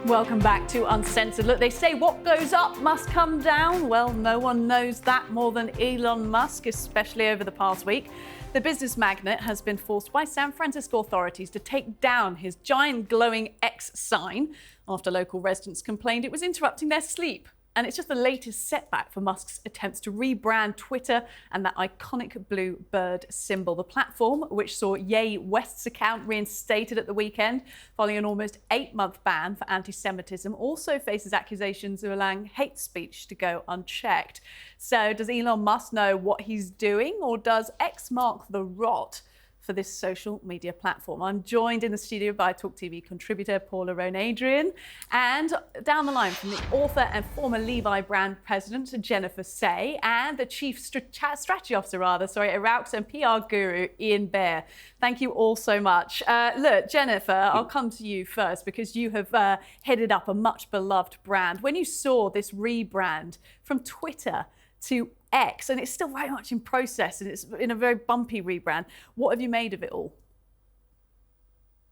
Welcome back to Uncensored. Look, they say what goes up must come down. Well, no one knows that more than Elon Musk, especially over the past week. The business magnate has been forced by San Francisco authorities to take down his giant glowing X sign after local residents complained it was interrupting their sleep. And it's just the latest setback for Musk's attempts to rebrand Twitter and that iconic blue bird symbol. The platform, which saw Ye West's account reinstated at the weekend following an almost 8-month ban for anti-Semitism, also faces accusations of allowing hate speech to go unchecked. So does Elon Musk know what he's doing, or does X mark the rot for this social media platform? I'm joined in the studio by Talk TV contributor Paula Roan-Adrian, and down the line from the author and former Levi brand president Jennifer Say, and the chief strategy officer at Raux, and PR guru Ian Baer. Thank you all so much. Look, Jennifer, I'll come to you first because you have headed up a much beloved brand. When you saw this rebrand from Twitter to X, and it's still very much in process, and it's in a very bumpy rebrand, what have you made of it all?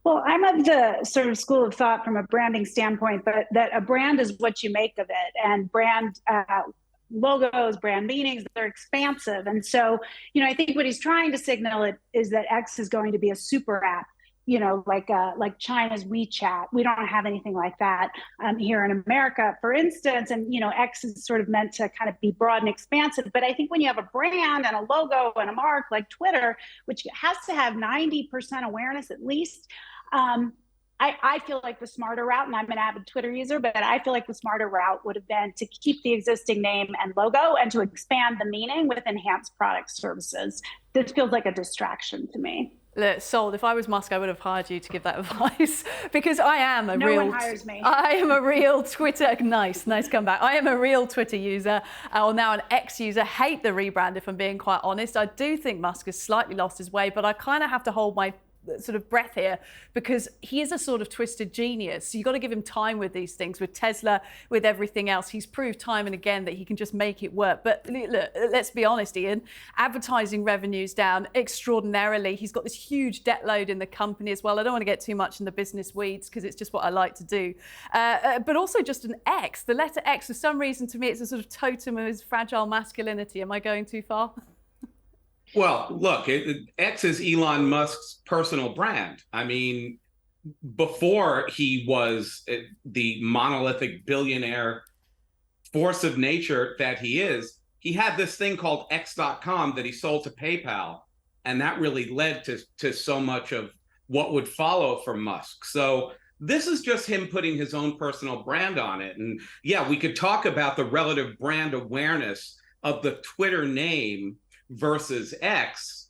Well, I'm of the sort of school of thought from a branding standpoint, but that a brand is what you make of it, and brand logos, brand meanings, they're expansive. And so, I think what he's trying to signal is that X is going to be a super app, like China's WeChat. We don't have anything like that here in America, for instance. And, X is sort of meant to kind of be broad and expansive. But I think when you have a brand and a logo and a mark like Twitter, which has to have 90% awareness at least, I feel like the smarter route, and I'm an avid Twitter user, but I feel like the smarter route would have been to keep the existing name and logo and to expand the meaning with enhanced product services. This feels like a distraction to me. Look, sold. If I was Musk, I would have hired you to give that advice because I am a real. No one hires me. I am a real Twitter. Nice comeback. I am a real Twitter user, or now an X user. Hate the rebrand, if I'm being quite honest. I do think Musk has slightly lost his way, but I kind of have to hold my sort of breath here because he is a sort of twisted genius. So you've got to give him time with these things, with Tesla, with everything else. He's proved time and again that he can just make it work. But look, let's be honest, Ian, advertising revenues down extraordinarily. He's got this huge debt load in the company as well. I don't want to get too much in the business weeds because it's just what I like to do. But also just an X, the letter X, for some reason to me, it's a sort of totem of his fragile masculinity. Am I going too far? Well, look, X is Elon Musk's personal brand. I mean, before he was the monolithic billionaire force of nature that he is, he had this thing called X.com that he sold to PayPal. And that really led to so much of what would follow from Musk. So this is just him putting his own personal brand on it. And yeah, we could talk about the relative brand awareness of the Twitter name versus X,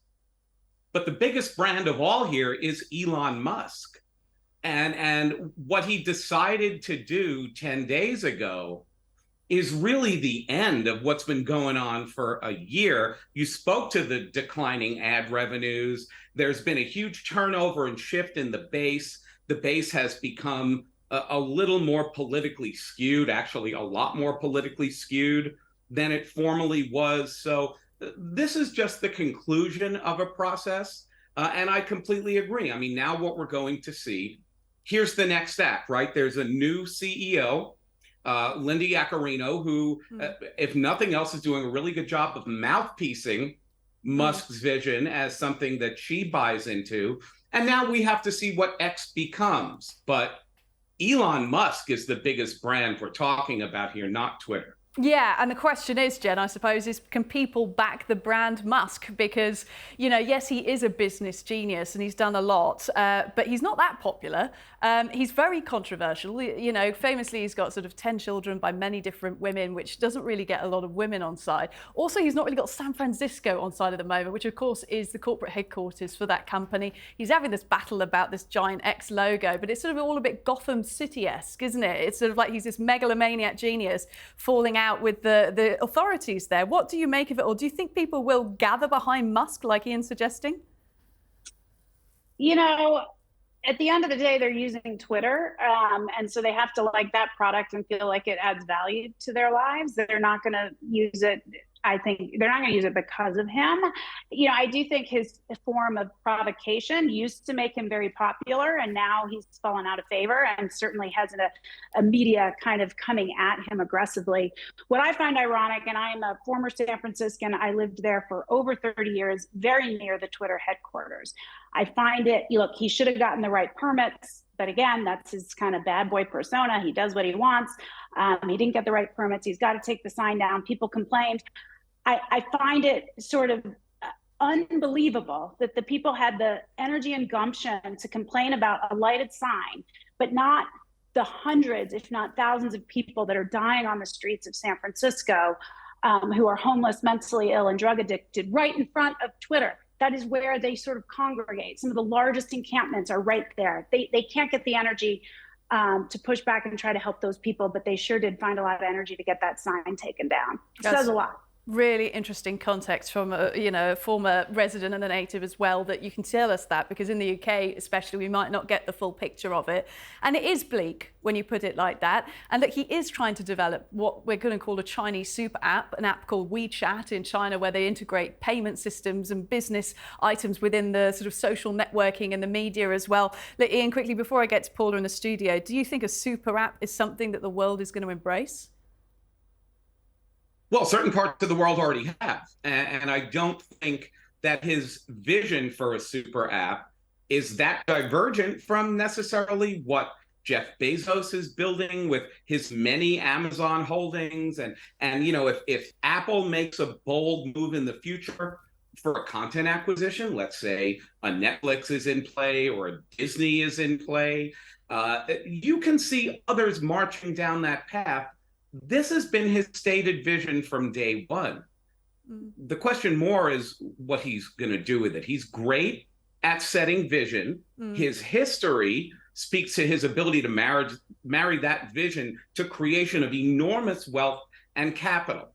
but the biggest brand of all here is Elon Musk. And what he decided to do 10 days ago is really the end of what's been going on for a year. You spoke to the declining ad revenues. There's been a huge turnover and shift in the base. The base has become a little more politically skewed, actually a lot more politically skewed than it formerly was. So this is just the conclusion of a process, and I completely agree. I mean, now what we're going to see, here's the next act, right? There's a new CEO, Linda Yaccarino, who, if nothing else, is doing a really good job of mouthpiecing Musk's vision as something that she buys into. And now we have to see what X becomes. But Elon Musk is the biggest brand we're talking about here, not Twitter. Yeah, and the question is, Jen, I suppose, is can people back the brand Musk? Because, yes, he is a business genius and he's done a lot, but he's not that popular. He's very controversial. Famously, he's got sort of 10 children by many different women, which doesn't really get a lot of women on side. Also, he's not really got San Francisco on side at the moment, which, of course, is the corporate headquarters for that company. He's having this battle about this giant X logo, but it's sort of all a bit Gotham City-esque, isn't it? It's sort of like he's this megalomaniac genius falling out with the authorities there. What do you make of it? Or do you think people will gather behind Musk like Ian's suggesting? At the end of the day, they're using Twitter. And so they have to like that product and feel like it adds value to their lives. They're not going to use it I think they're not going to use it because of him. You know, I do think his form of provocation used to make him very popular, and now he's fallen out of favor and certainly has a media kind of coming at him aggressively. What I find ironic, and I'm a former San Franciscan, I lived there for over 30 years, very near the Twitter headquarters. I find it, look, he should have gotten the right permits, but again, that's his kind of bad boy persona. He does what he wants. He didn't get the right permits. He's got to take the sign down. People complained. I find it sort of unbelievable that the people had the energy and gumption to complain about a lighted sign, but not the hundreds, if not thousands of people that are dying on the streets of San Francisco, who are homeless, mentally ill, and drug addicted, right in front of Twitter. That is where they sort of congregate. Some of the largest encampments are right there. They can't get the energy to push back and try to help those people, but they sure did find a lot of energy to get that sign taken down. It says a lot. Really interesting context from a former resident and a native as well, that you can tell us that, because in the UK especially we might not get the full picture of it, and it is bleak when you put it like that. And that he is trying to develop what we're going to call a Chinese super app, an app called WeChat in China, where they integrate payment systems and business items within the sort of social networking and the media as well. Look, Ian, quickly before I get to Paula in the studio, do you think a super app is something that the world is going to embrace? Well, certain parts of the world already have. And I don't think that his vision for a super app is that divergent from necessarily what Jeff Bezos is building with his many Amazon holdings. And you know, if Apple makes a bold move in the future for a content acquisition, let's say a Netflix is in play or a Disney is in play, you can see others marching down that path. This has been his stated vision from day one. The question more is what he's going to do with it. He's great at setting vision. His history speaks to his ability to marry that vision to creation of enormous wealth and capital.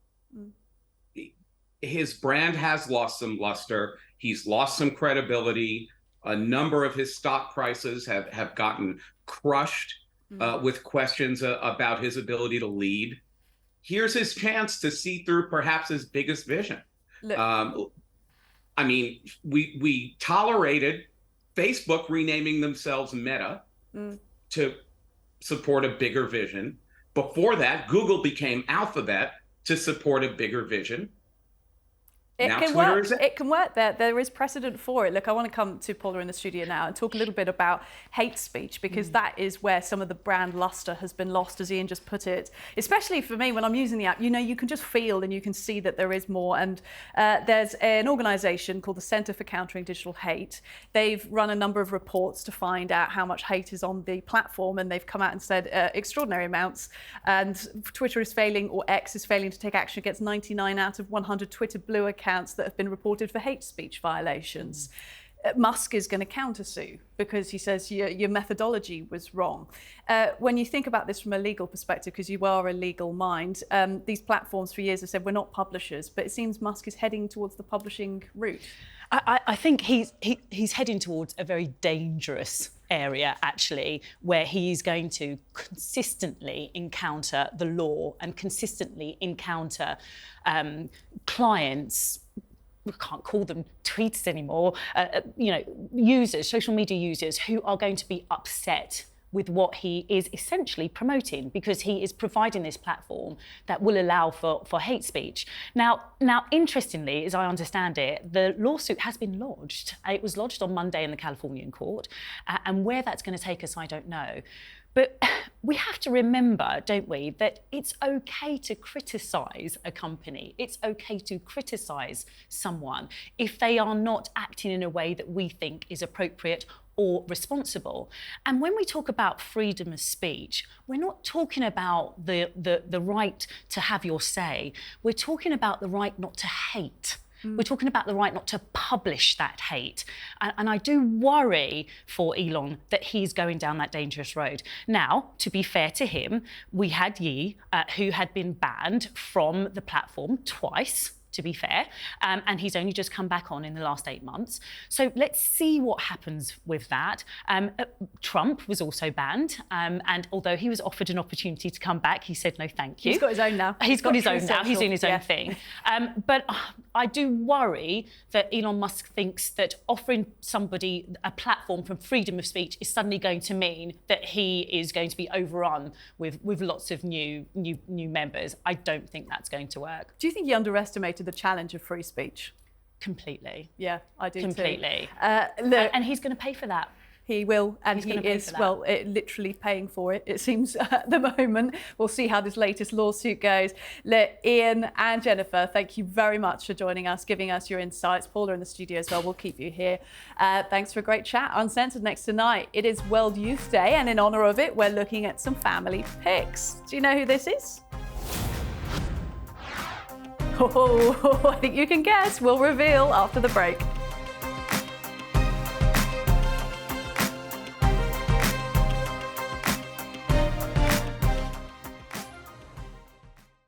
His brand has lost some luster. He's lost some credibility. A number of his stock prices have gotten crushed with questions about his ability to lead. Here's his chance to see through perhaps his biggest vision. I mean, we tolerated Facebook renaming themselves Meta to support a bigger vision. Before that, Google became Alphabet to support a bigger vision. It can work. There is precedent for it. Look, I want to come to Paula in the studio now and talk a little bit about hate speech, because that is where some of the brand luster has been lost, as Ian just put it. Especially for me, when I'm using the app, you know, you can just feel and you can see that there is more. And there's an organisation called the Centre for Countering Digital Hate. They've run a number of reports to find out how much hate is on the platform, and they've come out and said extraordinary amounts. And Twitter is failing, or X is failing to take action against 99 out of 100 Twitter Blue accounts that have been reported for hate speech violations. Musk is going to countersue because he says your methodology was wrong. When you think about this from a legal perspective, because you are a legal mind, these platforms for years have said we're not publishers, but it seems Musk is heading towards the publishing route. I think he's heading towards a very dangerous area, actually, where he's going to consistently encounter the law and consistently encounter clients. We can't call them tweets anymore, users, social media users, who are going to be upset with what he is essentially promoting, because he is providing this platform that will allow for hate speech. Now, interestingly, as I understand it, the lawsuit has been lodged. It was lodged on Monday in the Californian court, and where that's going to take us, I don't know. But we have to remember, don't we, that it's okay to criticise a company. It's okay to criticise someone if they are not acting in a way that we think is appropriate or responsible. And when we talk about freedom of speech, we're not talking about the right to have your say. We're talking about the right not to hate. We're talking about the right not to publish that hate. And I do worry for Elon that he's going down that dangerous road. Now, to be fair to him, we had Yi, who had been banned from the platform twice to be fair, and he's only just come back on in the last 8 months. So let's see what happens with that. Trump was also banned, and although he was offered an opportunity to come back, he said no thank you. He's got his own now. He's got his own now. He's doing his own Yeah. thing. But I do worry that Elon Musk thinks that offering somebody a platform from freedom of speech is suddenly going to mean that he is going to be overrun with lots of new members. I don't think that's going to work. Do you think he underestimated the challenge of free speech? Completely. Yeah, I do Completely. too. Look, And he's going to pay for that. he will, and He's he gonna pay is, for that. well, literally paying for it, it seems, at the moment. We'll see how this latest lawsuit goes. Look, Ian and Jennifer, thank you very much for joining us, giving us your insights. Paula in the studio as well, we'll keep you here. Thanks for a great chat. Uncensored next tonight. It is World Youth Day, and in honour of it, we're looking at some family pics. Do you know who this is? Oh, I think you can guess. We'll reveal after the break.